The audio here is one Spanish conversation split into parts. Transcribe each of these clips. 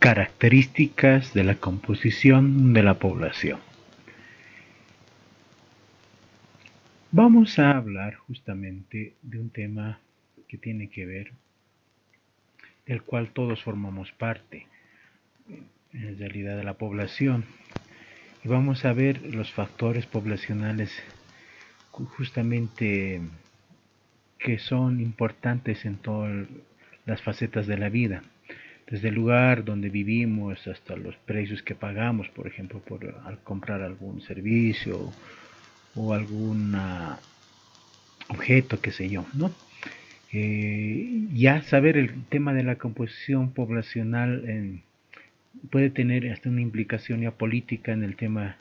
características de la composición de la población. Vamos a hablar justamente de un tema que tiene que ver, del cual todos formamos parte, en realidad, de la población. Y vamos a ver los factores poblacionales justamente que son importantes en todas las facetas de la vida, desde el lugar donde vivimos hasta los precios que pagamos, por ejemplo, al comprar algún servicio o algún objeto, qué sé yo, ¿no? Ya saber el tema de la composición poblacional puede tener hasta una implicación ya política en el tema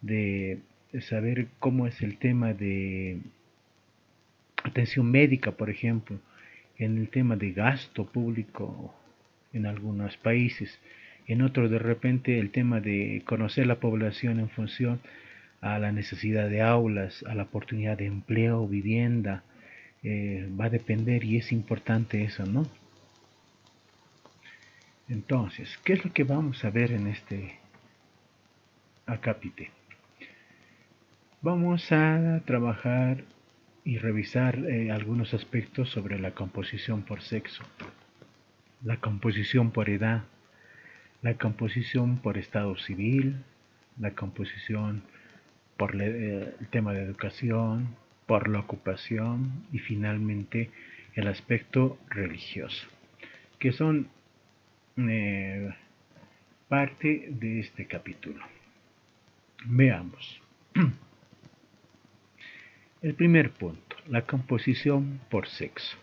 de saber cómo es el tema de atención médica, por ejemplo, en el tema de gasto público en algunos países, en otros de repente el tema de conocer la población en función a la necesidad de aulas, a la oportunidad de empleo, vivienda, va a depender y es importante eso, ¿no? Entonces, ¿qué es lo que vamos a ver en este acápite? Vamos a trabajar y revisar algunos aspectos sobre la composición por sexo, la composición por edad, la composición por estado civil, la composición por el tema de educación, por la ocupación y finalmente el aspecto religioso, que son parte de este capítulo. Veamos. El primer punto, la composición por sexo.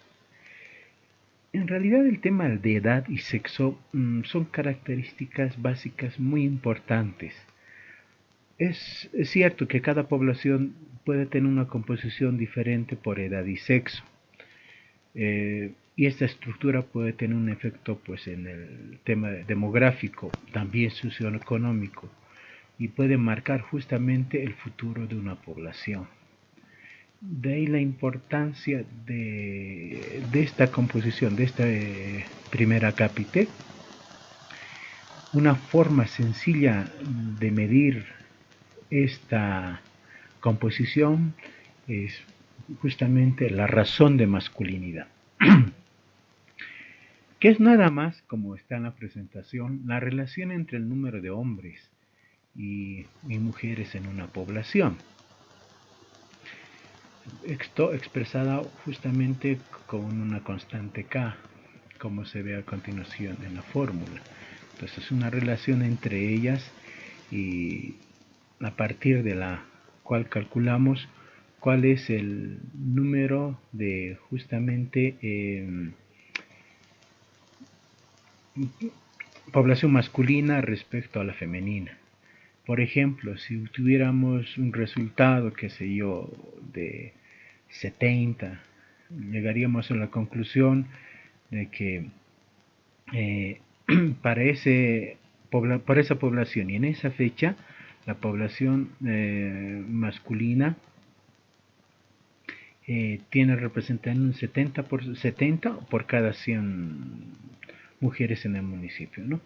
En realidad el tema de edad y sexo son características básicas muy importantes. Es cierto que cada población puede tener una composición diferente por edad y sexo. Y esta estructura puede tener un efecto pues en el tema demográfico, también socioeconómico, y puede marcar justamente el futuro de una población. De ahí la importancia de esta composición, de esta primera acápite. Una forma sencilla de medir esta composición es justamente la razón de masculinidad, que es nada más, como está en la presentación, la relación entre el número de hombres y mujeres en una población. Esto expresada justamente con una constante K, como se ve a continuación en la fórmula. Entonces es una relación entre ellas y a partir de la cual calculamos cuál es el número de justamente población masculina respecto a la femenina. Por ejemplo, si tuviéramos un resultado, qué sé yo, de 70, llegaríamos a la conclusión de que para esa población y en esa fecha, la población masculina tiene representado un 70 por cada 100 mujeres en el municipio, ¿no?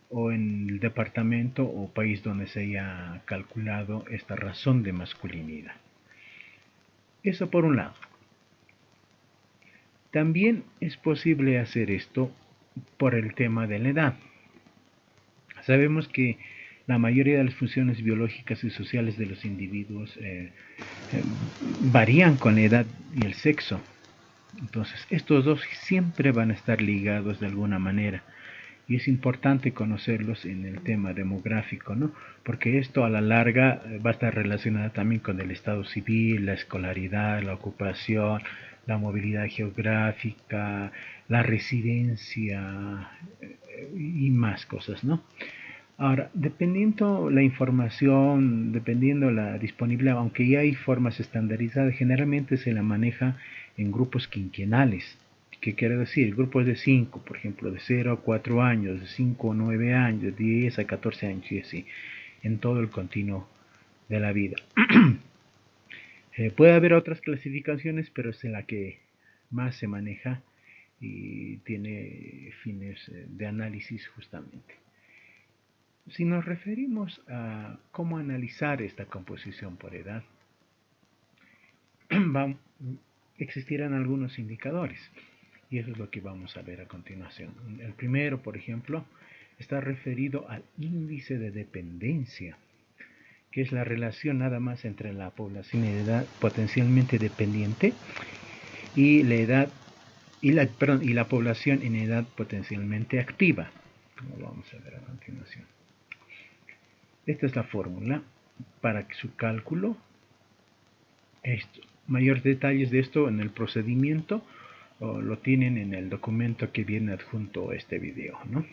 O en el departamento o país donde se haya calculado esta razón de masculinidad. Eso por un lado. También es posible hacer esto por el tema de la edad. Sabemos que la mayoría de las funciones biológicas y sociales de los individuos varían con la edad y el sexo. Entonces, estos dos siempre van a estar ligados de alguna manera. Y es importante conocerlos en el tema demográfico, ¿no? Porque esto a la larga va a estar relacionado también con el estado civil, la escolaridad, la ocupación, la movilidad geográfica, la residencia y más cosas, ¿no? Ahora, dependiendo la información, dependiendo la disponibilidad, aunque ya hay formas estandarizadas, generalmente se la maneja en grupos quinquenales. ¿Qué quiere decir? Grupos de 5, por ejemplo, de 0 a 4 años, de 5 a 9 años, de 10 a 14 años y así, en todo el continuo de la vida. Puede haber otras clasificaciones, pero es la que más se maneja y tiene fines de análisis justamente. Si nos referimos a cómo analizar esta composición por edad, existirán algunos indicadores y eso es lo que vamos a ver a continuación. El primero, por ejemplo, está referido al índice de dependencia, que es la relación nada más entre la población de edad potencialmente dependiente y la edad y la población en edad potencialmente activa, como vamos a ver a continuación. Esta es la fórmula para su cálculo. Mayores detalles de esto en el procedimiento lo tienen en el documento que viene adjunto a este video, ¿no?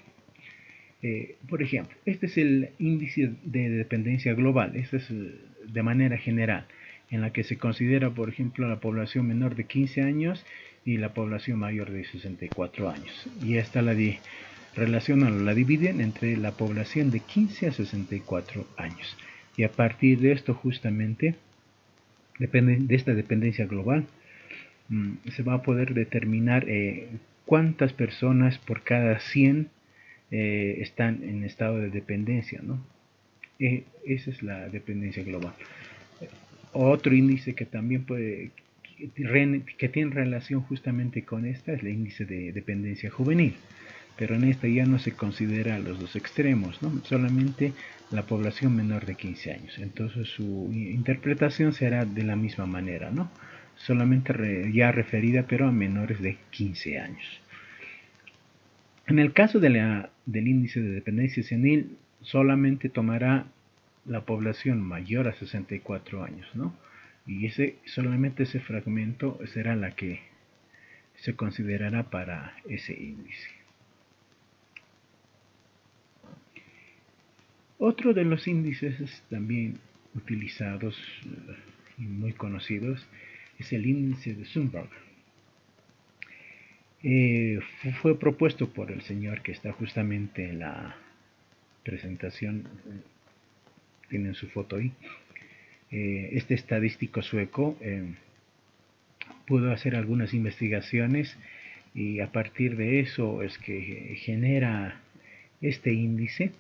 Por ejemplo, este es el índice de dependencia global. Este es de manera general, en la que se considera, por ejemplo, la población menor de 15 años y la población mayor de 64 años. Y esta la dividen entre la población de 15 a 64 años. Y a partir de esto, justamente, de esta dependencia global, se va a poder determinar cuántas personas por cada 100 están en estado de dependencia, ¿no? Esa es la dependencia global. Otro índice que también que tiene relación justamente con esta es el índice de dependencia juvenil, pero en esta ya no se considera los dos extremos, ¿no? Solamente la población menor de 15 años. Entonces su interpretación será de la misma manera, ¿no? Solamente ya referida pero a menores de 15 años. En el caso del índice de dependencia senil, solamente tomará la población mayor a 64 años, ¿no? Y solamente ese fragmento será la que se considerará para ese índice. Otro de los índices también utilizados y muy conocidos es el índice de Sundberg. Fue propuesto por el señor que está justamente en la presentación, tienen su foto ahí. Este estadístico sueco pudo hacer algunas investigaciones y a partir de eso es que genera este índice,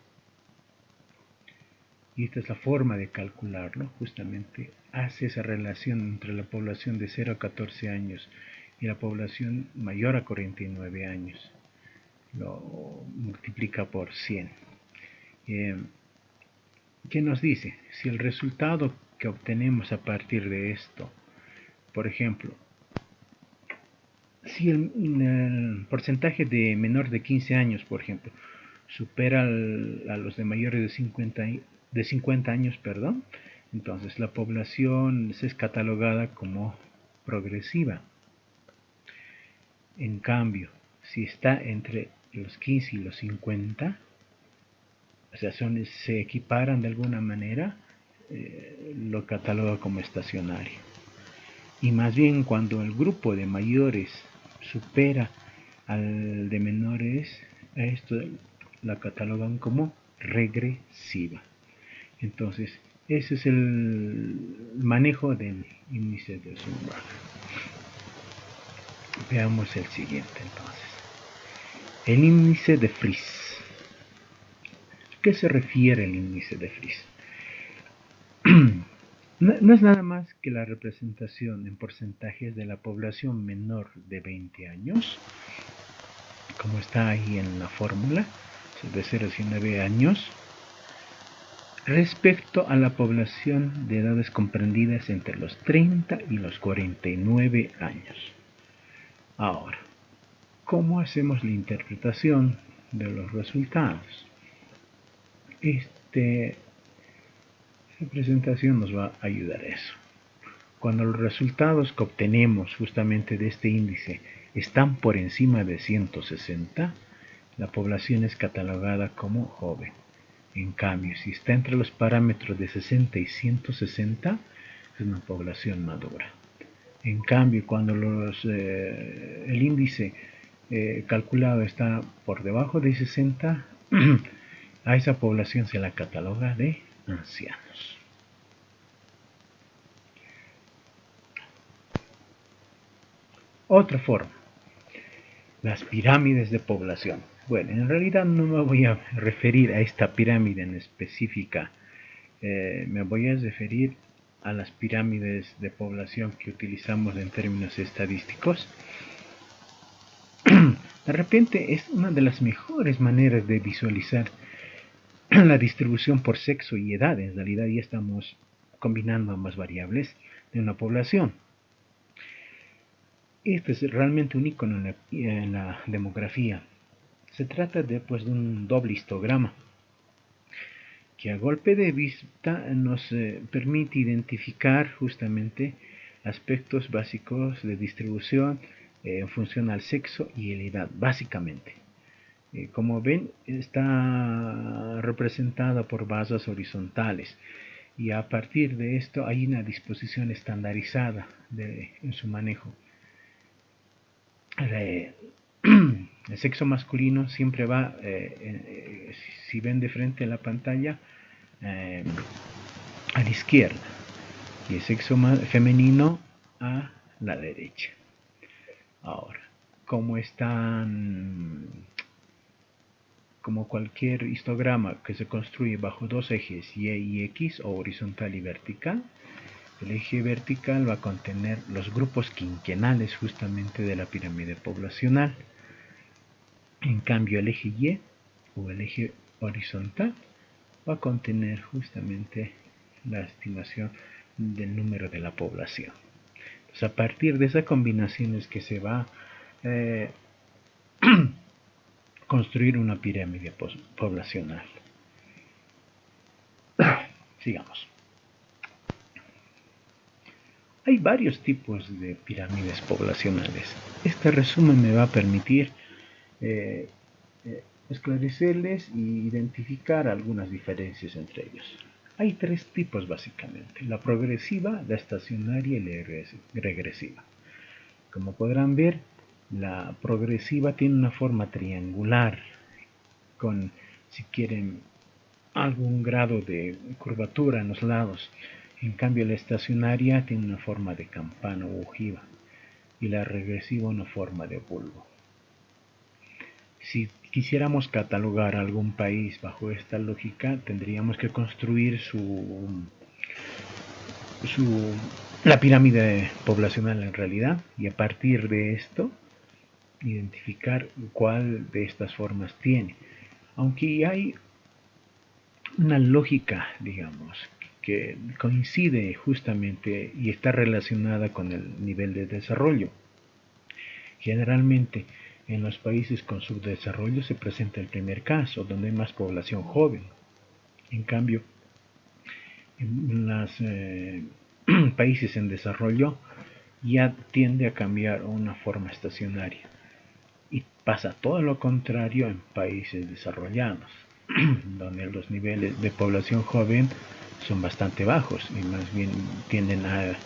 y esta es la forma de calcularlo. Justamente hace esa relación entre la población de 0 a 14 años y la población mayor a 49 años, lo multiplica por 100. ¿Qué nos dice? Si el resultado que obtenemos a partir de esto, por ejemplo, si el porcentaje de menor de 15 años, por ejemplo, supera a los de mayores de 50 años, perdón, entonces la población es catalogada como progresiva. En cambio, si está entre los 15 y los 50, o sea, se equiparan de alguna manera, lo cataloga como estacionario. Y más bien cuando el grupo de mayores supera al de menores, a esto la catalogan como regresiva. Entonces, ese es el manejo del índice de Sundberg. Veamos el siguiente entonces. El índice de Fries. ¿A qué se refiere el índice de Fries? No es nada más que la representación en porcentajes de la población menor de 20 años, como está ahí en la fórmula, de 0 a 19 años, respecto a la población de edades comprendidas entre los 30 y los 49 años. Ahora, ¿cómo hacemos la interpretación de los resultados? Esta presentación nos va a ayudar a eso. Cuando los resultados que obtenemos justamente de este índice están por encima de 160, la población es catalogada como joven. En cambio, si está entre los parámetros de 60 y 160, es una población madura. En cambio, cuando el índice calculado está por debajo de 60, a esa población se la cataloga de ancianos. Otra forma. Las pirámides de población. Bueno, en realidad no me voy a referir a esta pirámide en específica. Me voy a referir a las pirámides de población que utilizamos en términos estadísticos. De repente es una de las mejores maneras de visualizar la distribución por sexo y edad. En realidad ya estamos combinando ambas variables de una población. Este es realmente un icono en la demografía. Se trata de un doble histograma que a golpe de vista nos permite identificar justamente aspectos básicos de distribución en función al sexo y la edad, básicamente. Como ven, está representada por basas horizontales y a partir de esto hay una disposición estandarizada en su manejo. El sexo masculino siempre va, si ven de frente a la pantalla, a la izquierda y el sexo femenino a la derecha. Ahora, como están, como cualquier histograma que se construye bajo dos ejes Y y X, o horizontal y vertical, el eje vertical va a contener los grupos quinquenales justamente de la pirámide poblacional. En cambio, el eje Y o el eje horizontal va a contener justamente la estimación del número de la población. Entonces, a partir de esa combinación es que se va a construir una pirámide poblacional. Sigamos. Hay varios tipos de pirámides poblacionales. Este resumen me va a permitir esclarecerles y identificar algunas diferencias entre ellos. Hay tres tipos básicamente: la progresiva, la estacionaria y la regresiva. Como podrán ver, la progresiva tiene una forma triangular con, si quieren, algún grado de curvatura en los lados. En cambio, la estacionaria tiene una forma de campana u ojiva y la regresiva una forma de bulbo. Si quisiéramos catalogar algún país bajo esta lógica, tendríamos que construir la pirámide poblacional en realidad, y a partir de esto identificar cuál de estas formas tiene. Aunque hay una lógica, digamos, que coincide justamente y está relacionada con el nivel de desarrollo. Generalmente en los países con subdesarrollo se presenta el primer caso, donde hay más población joven. En cambio, en los países en desarrollo ya tiende a cambiar a una forma estacionaria. Y pasa todo lo contrario en países desarrollados, donde los niveles de población joven son bastante bajos y más bien tienden a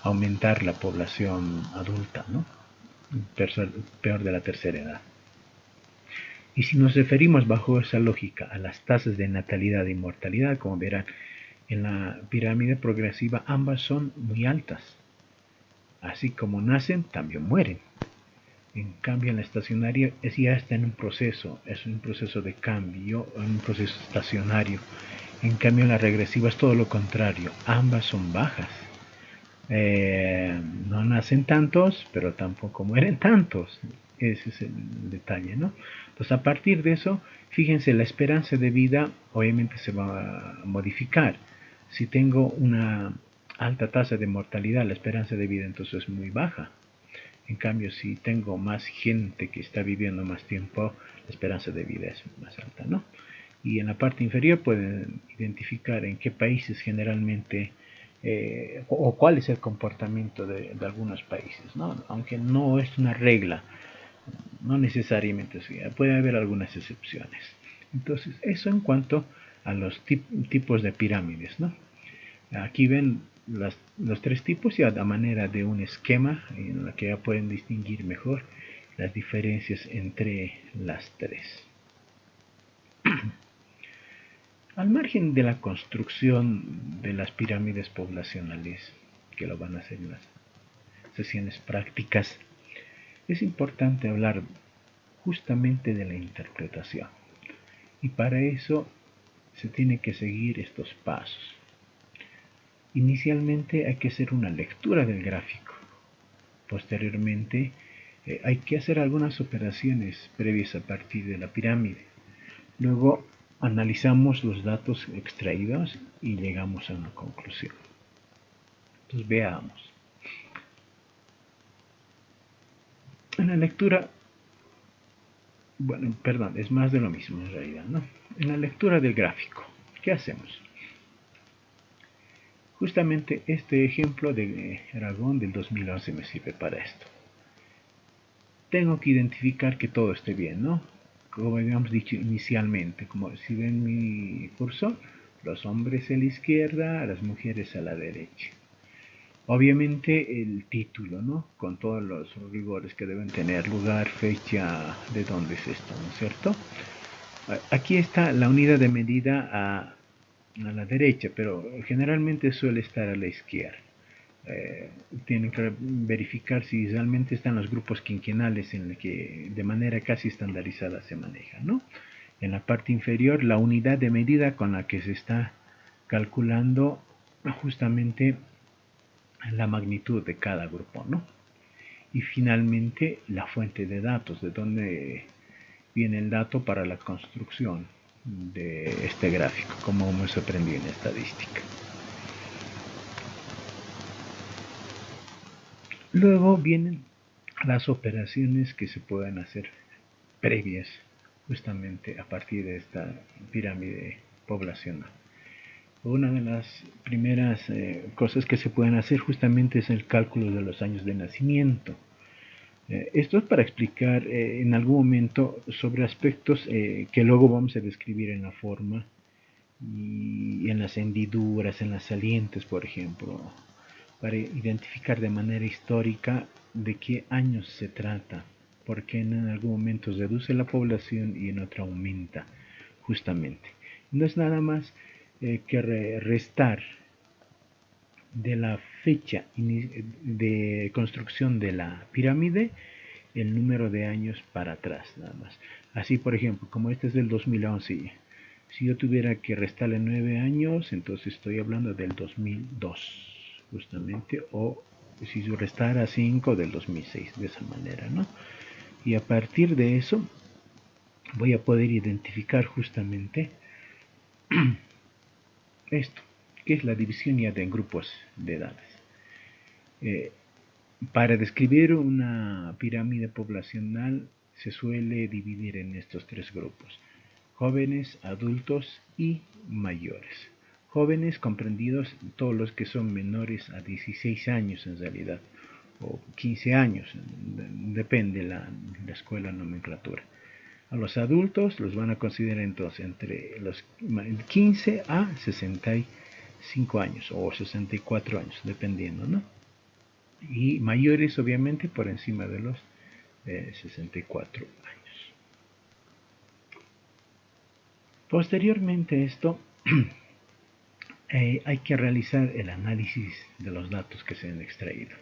aumentar la población adulta, ¿no? Peor de la tercera edad. Y si nos referimos bajo esa lógica a las tasas de natalidad e mortalidad, como verán, en la pirámide progresiva ambas son muy altas. Así como nacen, también mueren. En cambio, en la estacionaria ya está en un proceso, es un proceso de cambio, un proceso estacionario. En cambio, en la regresiva es todo lo contrario, ambas son bajas. No nacen tantos, pero tampoco mueren tantos. Ese es el detalle, ¿no? Entonces, a partir de eso, fíjense, la esperanza de vida obviamente se va a modificar. Si tengo una alta tasa de mortalidad, la esperanza de vida entonces es muy baja. En cambio, si tengo más gente que está viviendo más tiempo, la esperanza de vida es más alta, ¿no? Y en la parte inferior pueden identificar en qué países generalmente o cuál es el comportamiento de algunos países, ¿no? Aunque no es una regla, no necesariamente así, puede haber algunas excepciones. Entonces, eso en cuanto a los tipos de pirámides, ¿no? Aquí ven los tres tipos y a manera de un esquema en el que ya pueden distinguir mejor las diferencias entre las tres. Al margen de la construcción de las pirámides poblacionales, que lo van a hacer en las sesiones prácticas, Es importante hablar justamente de la interpretación y para eso se tiene que seguir estos pasos. Inicialmente hay que hacer una lectura del gráfico. Posteriormente hay que hacer algunas operaciones previas a partir de la pirámide. Luego analizamos los datos extraídos y llegamos a una conclusión. Entonces veamos. En la lectura, bueno, perdón, es más de lo mismo en realidad, ¿no? En la lectura del gráfico, ¿qué hacemos? Justamente este ejemplo de Aragón del 2011 me sirve para esto. Tengo que identificar que todo esté bien, ¿no? Como habíamos dicho inicialmente, como si ven mi cursor, los hombres a la izquierda, las mujeres a la derecha. Obviamente el título, ¿no? Con todos los rigores que deben tener, lugar, fecha, de dónde es esto, ¿no es cierto? Aquí está la unidad de medida a la derecha, pero generalmente suele estar a la izquierda. Tienen que verificar si realmente están los grupos quinquenales en los que de manera casi estandarizada se maneja, ¿no? En la parte inferior, la unidad de medida con la que se está calculando justamente la magnitud de cada grupo, ¿no? Y finalmente, la fuente de datos, de dónde viene el dato para la construcción de este gráfico, como hemos aprendido en estadística. Luego vienen las operaciones que se pueden hacer previas justamente a partir de esta pirámide poblacional. Una de las primeras cosas que se pueden hacer justamente es el cálculo de los años de nacimiento. Esto es para explicar en algún momento sobre aspectos que luego vamos a describir en la forma y en las hendiduras, en las salientes, por ejemplo, para identificar de manera histórica de qué años se trata, porque en algún momento reduce la población y en otro aumenta, justamente. No es nada más que restar de la fecha de construcción de la pirámide el número de años para atrás, nada más. Así, por ejemplo, como este es del 2011, si yo tuviera que restarle 9 años, entonces estoy hablando del 2002, justamente, o si yo restara 5 del 2006, de esa manera, ¿no? Y a partir de eso voy a poder identificar justamente esto, que es la división ya de grupos de edades. Eh, para describir una pirámide poblacional se suele dividir en estos tres grupos: jóvenes, adultos y mayores. Jóvenes comprendidos todos los que son menores a 16 años en realidad, o 15 años, depende la escuela nomenclatura. A los adultos los van a considerar entonces entre los 15 a 65 años o 64 años, dependiendo, ¿no? Y mayores obviamente por encima de los 64 años. Posteriormente a esto, hay que realizar el análisis de los datos que se han extraído.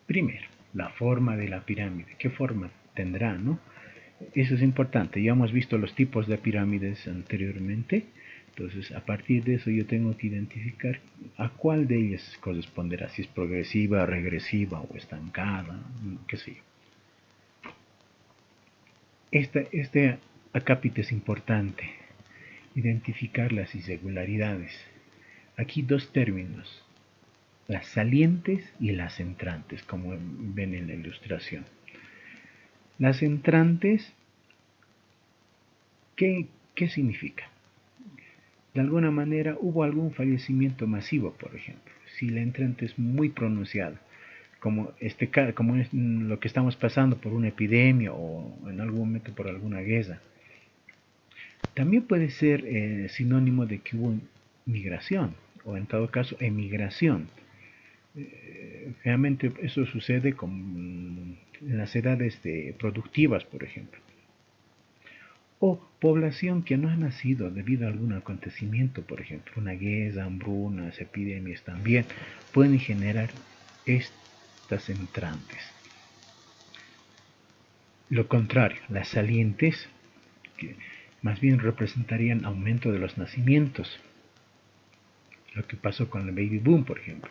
Primero, la forma de la pirámide, qué forma tendrá, ¿no? Eso es importante, ya hemos visto los tipos de pirámides anteriormente, entonces a partir de eso yo tengo que identificar a cuál de ellas corresponderá, si es progresiva, regresiva o estancada, qué sé yo. Este acápite es importante, identificar las irregularidades. Aquí dos términos, las salientes y las entrantes, como ven en la ilustración. Las entrantes, ¿qué significa? De alguna manera hubo algún fallecimiento masivo, por ejemplo. Si la entrante es muy pronunciada, como es lo que estamos pasando por una epidemia o en algún momento por alguna guerra. También puede ser sinónimo de que hubo migración o en todo caso emigración. Realmente eso sucede en las edades productivas, por ejemplo. O población que no ha nacido debido a algún acontecimiento, por ejemplo, una guerra, hambrunas, epidemias también, pueden generar estas entrantes. Lo contrario, las salientes, que más bien representarían aumento de los nacimientos, lo que pasó con el baby boom, por ejemplo,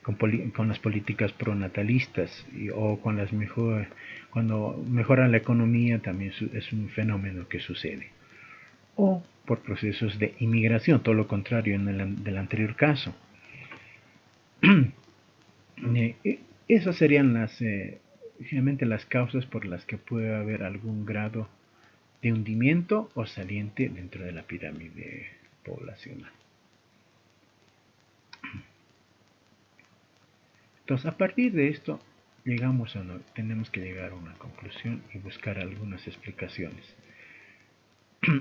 con las políticas pronatalistas o con cuando mejora la economía también es un fenómeno que sucede. O por procesos de inmigración, todo lo contrario del anterior caso. Esas serían finalmente las causas por las que puede haber algún grado de hundimiento o saliente dentro de la pirámide poblacional. Entonces, a partir de esto, tenemos que llegar a una conclusión y buscar algunas explicaciones.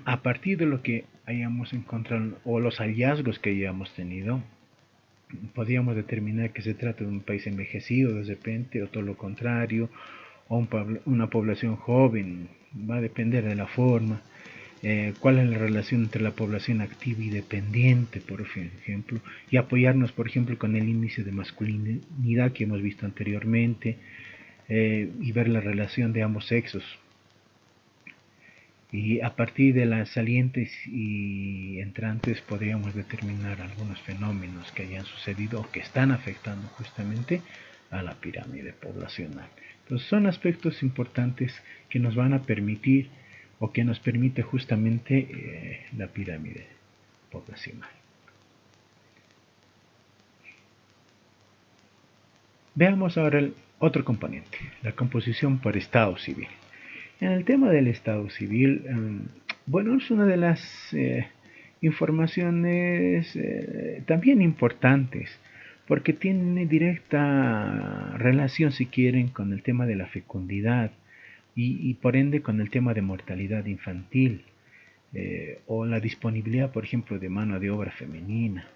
A partir de lo que hayamos encontrado o los hallazgos que hayamos tenido, podríamos determinar que se trata de un país envejecido de repente o todo lo contrario, o una población joven, va a depender de la forma. Cuál es la relación entre la población activa y dependiente, por ejemplo, y apoyarnos, por ejemplo, con el índice de masculinidad que hemos visto anteriormente, y ver la relación de ambos sexos. Y a partir de las salientes y entrantes podríamos determinar algunos fenómenos que hayan sucedido o que están afectando justamente a la pirámide poblacional. Entonces son aspectos importantes que nos van a permitir o que nos permite justamente la pirámide poblacional. Veamos ahora el otro componente, la composición por estado civil. En el tema del estado civil, bueno, es una de las informaciones también importantes, porque tiene directa relación, si quieren, con el tema de la fecundidad y por ende con el tema de mortalidad infantil, o la disponibilidad, por ejemplo, de mano de obra femenina.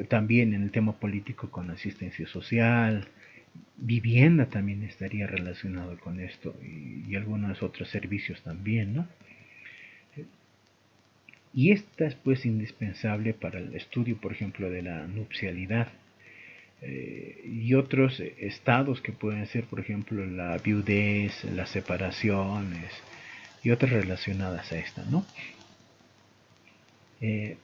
También en el tema político con asistencia social, vivienda también estaría relacionado con esto y algunos otros servicios también, ¿no? Y esta es pues indispensable para el estudio, por ejemplo, de la nupcialidad, y otros estados que pueden ser, por ejemplo, la viudez, las separaciones y otras relacionadas a esta, ¿no? Eh,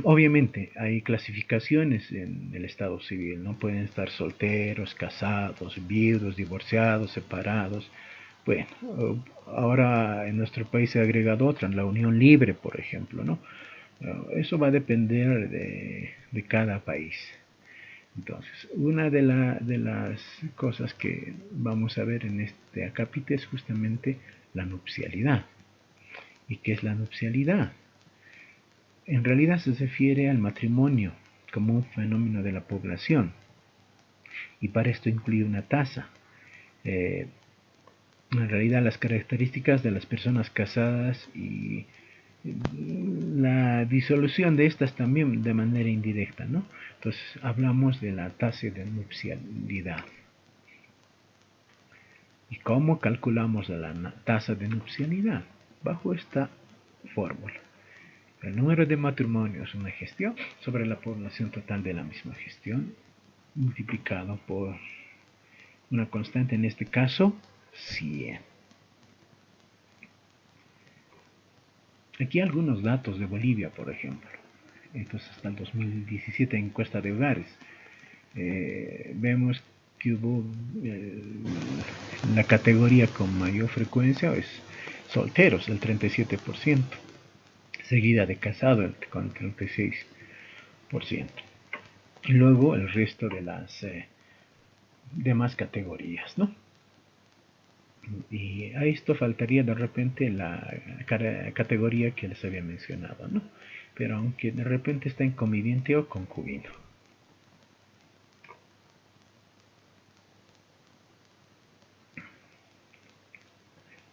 Obviamente hay clasificaciones en el estado civil, no pueden estar solteros, casados, viudos, divorciados, separados. Bueno, ahora en nuestro país se ha agregado otra, la unión libre, por ejemplo, ¿no? Eso va a depender de cada país. Entonces, una de las cosas que vamos a ver en este acápite es justamente la nupcialidad. ¿Y qué es la nupcialidad? En realidad se refiere al matrimonio como un fenómeno de la población, y para esto incluye una tasa. Eh, en realidad las características de las personas casadas y la disolución de estas también de manera indirecta, ¿no? Entonces hablamos de la tasa de nupcialidad. ¿Y cómo calculamos la tasa de nupcialidad? Bajo esta fórmula. El número de matrimonios en una gestión sobre la población total de la misma gestión multiplicado por una constante, en este caso 100. Aquí algunos datos de Bolivia, por ejemplo. Entonces, hasta el 2017 encuesta de hogares. Vemos que hubo la categoría con mayor frecuencia es solteros, el 37%, seguida de casado con el 36%. Y luego el resto de las demás categorías, ¿no? Y a esto faltaría de repente la categoría que les había mencionado, ¿no? Pero aunque de repente está en conviviente o concubino.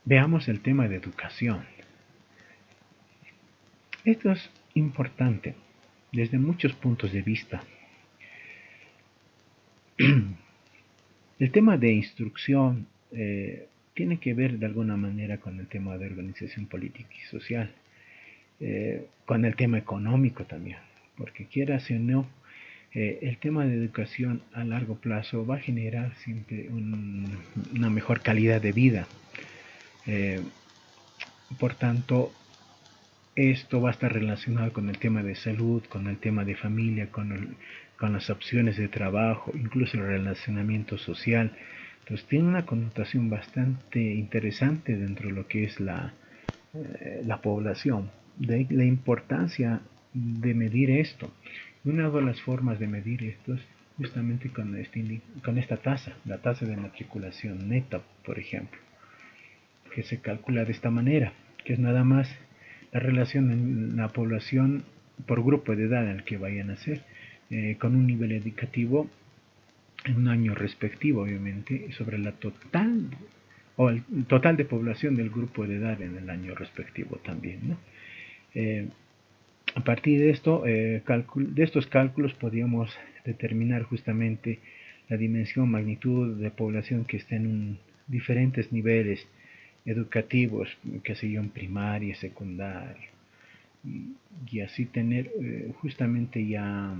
Veamos el tema de educación. Esto es importante desde muchos puntos de vista. El tema de instrucción tiene que ver de alguna manera con el tema de organización política y social, con el tema económico también, porque quieras o no, el tema de educación a largo plazo va a generar siempre una mejor calidad de vida. Eh, por tanto, esto va a estar relacionado con el tema de salud, con el tema de familia, con las opciones de trabajo, incluso el relacionamiento social. Entonces tiene una connotación bastante interesante dentro de lo que es la población. De ahí la importancia de medir esto. Una de las formas de medir esto es justamente con esta tasa, la tasa de matriculación neta, por ejemplo, que se calcula de esta manera, que es nada más la relación en la población por grupo de edad en el que vayan a ser, con un nivel educativo en un año respectivo, obviamente, sobre la total o el total de población del grupo de edad en el año respectivo también, ¿no? Eh, a partir de esto, de estos cálculos podríamos determinar justamente la dimensión, magnitud de población que está en diferentes niveles educativos, que sé yo, en primaria, secundaria, y así tener justamente ya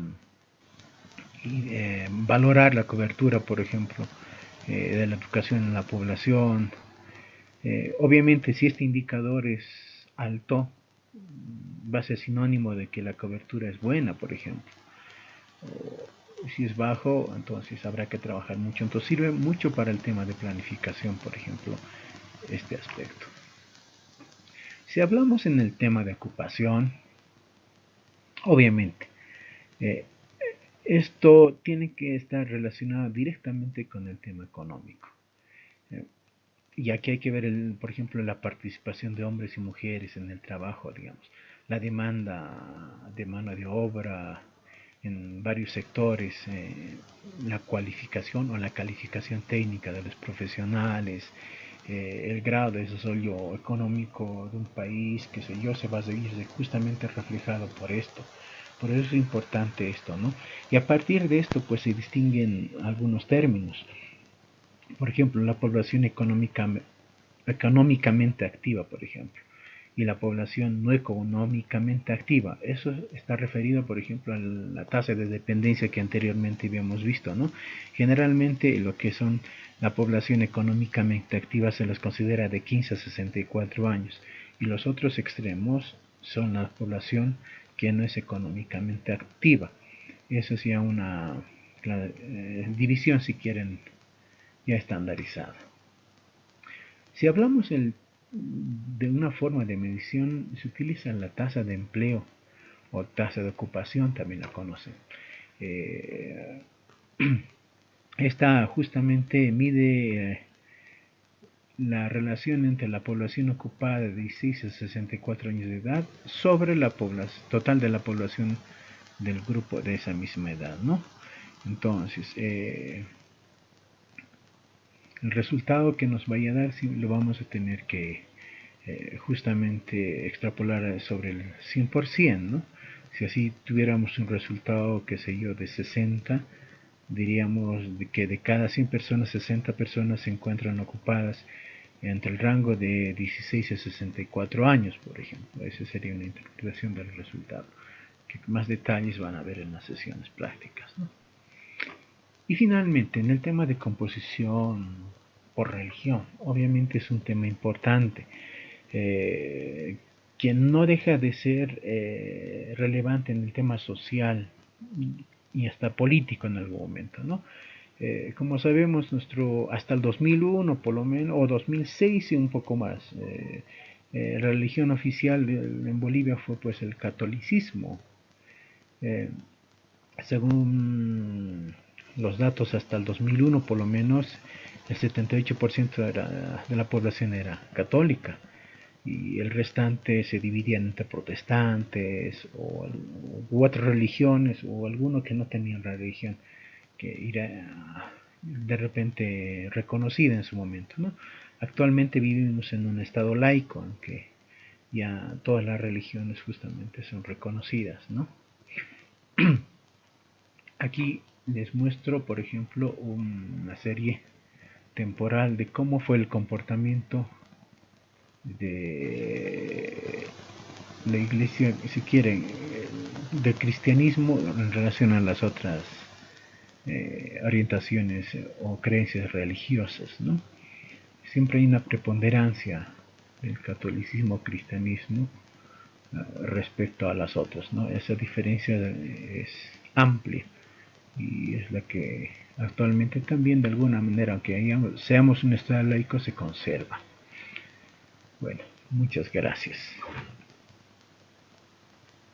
valorar la cobertura, por ejemplo, de la educación en la población. Obviamente, si este indicador es alto, va a ser sinónimo de que la cobertura es buena, por ejemplo. O si es bajo, entonces habrá que trabajar mucho. Entonces sirve mucho para el tema de planificación, por ejemplo, este aspecto. Si hablamos en el tema de ocupación, obviamente, eh, esto tiene que estar relacionado directamente con el tema económico. Eh, y aquí hay que ver, por ejemplo, la participación de hombres y mujeres en el trabajo, digamos, la demanda de mano de obra en varios sectores, la cualificación o la calificación técnica de los profesionales, el grado de desarrollo económico de un país, que sé yo, se va a ver justamente reflejado por esto. Por eso es importante esto, ¿no? Y a partir de esto, pues se distinguen algunos términos. Por ejemplo, la población económicamente activa, por ejemplo, y la población no económicamente activa. Eso está referido, por ejemplo, a la tasa de dependencia que anteriormente habíamos visto, ¿no? Generalmente lo que son la población económicamente activa se les considera de 15 a 64 años y los otros extremos son la población que no es económicamente activa. Eso es ya una división, si quieren, ya estandarizada. Si hablamos de una forma de medición, se utiliza la tasa de empleo o tasa de ocupación, también la conocen. Eh, Esta justamente mide la relación entre la población ocupada de 16 a 64 años de edad sobre la total de la población del grupo de esa misma edad, ¿no? Entonces, el resultado que nos vaya a dar sí lo vamos a tener que justamente extrapolar sobre el 100%, ¿no? Si así tuviéramos un resultado, qué sé yo, de 60, diríamos que de cada 100 personas, 60 personas se encuentran ocupadas entre el rango de 16 a 64 años, por ejemplo. Esa sería una interpretación del resultado, que más detalles van a ver en las sesiones prácticas, ¿no? Y finalmente, en el tema de composición por religión, obviamente es un tema importante, eh, que no deja de ser relevante en el tema social y hasta político en algún momento, ¿no? Como sabemos, hasta el 2001 por lo menos, o 2006 y un poco más, la religión oficial en Bolivia fue pues el catolicismo. Eh, Según los datos hasta el 2001 por lo menos, el 78% de la población era católica y el restante se dividía entre protestantes u otras religiones o algunos que no tenían religión que era de repente reconocida en su momento, ¿no? Actualmente vivimos en un estado laico en que ya todas las religiones justamente son reconocidas, ¿no? Aquí les muestro, por ejemplo, una serie temporal de cómo fue el comportamiento de la iglesia, si quieren, del cristianismo en relación a las otras orientaciones o creencias religiosas, ¿no? siempre hay una preponderancia del catolicismo cristianismo respecto a las otras, ¿no? Esa diferencia es amplia y es la que actualmente también de alguna manera, aunque seamos un estado laico, se conserva. Bueno, muchas gracias.